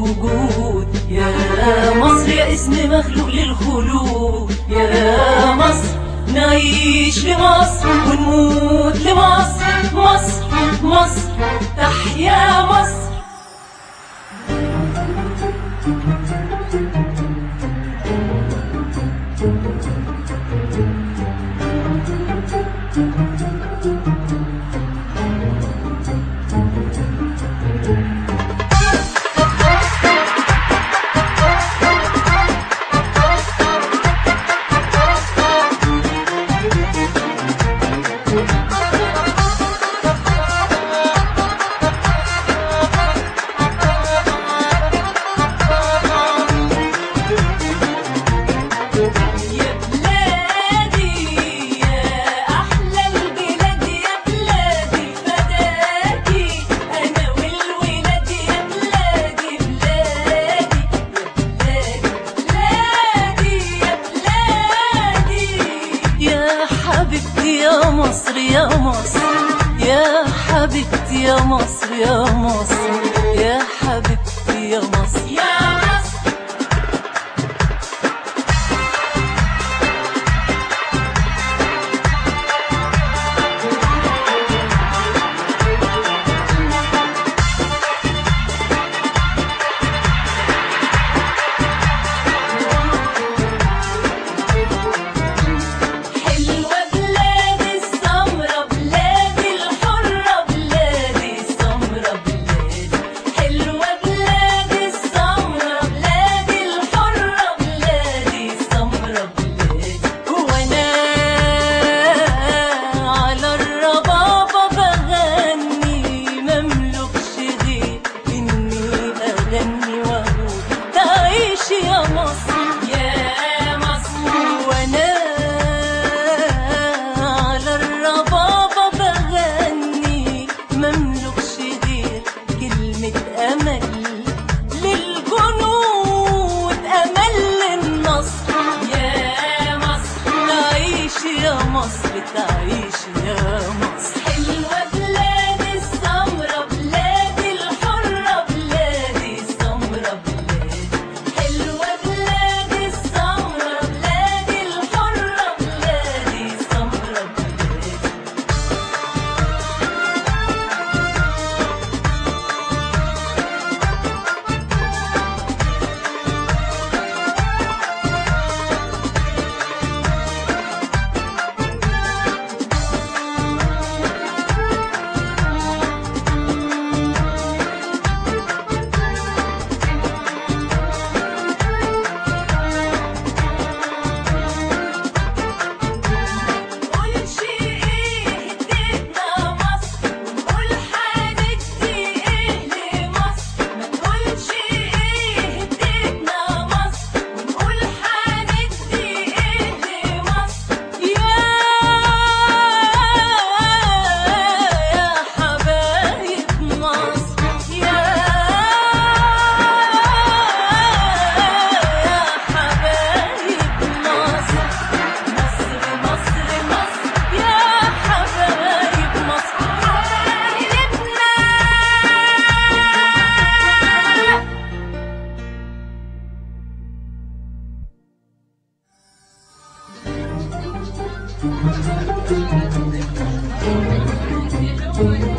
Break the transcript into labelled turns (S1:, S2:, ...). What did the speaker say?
S1: الوجود. يا مصر يا اسم مخلوق للخلود، يا مصر نعيش لمصر ونموت لمصر. مصر مصر تحيا مصر. يا مصر يا مصر يا حبيبتي يا مصر يا مصر يا حبيبتي يا مصر يا مصر. يا مصر تعيش يا مصر. حلوة بلادي السمرة بلادي الحرة بلادي السمرة بلادي. حلوة بلادي السمرة بلادي الحرة بلادي السمرة بلادي.
S2: Thank you.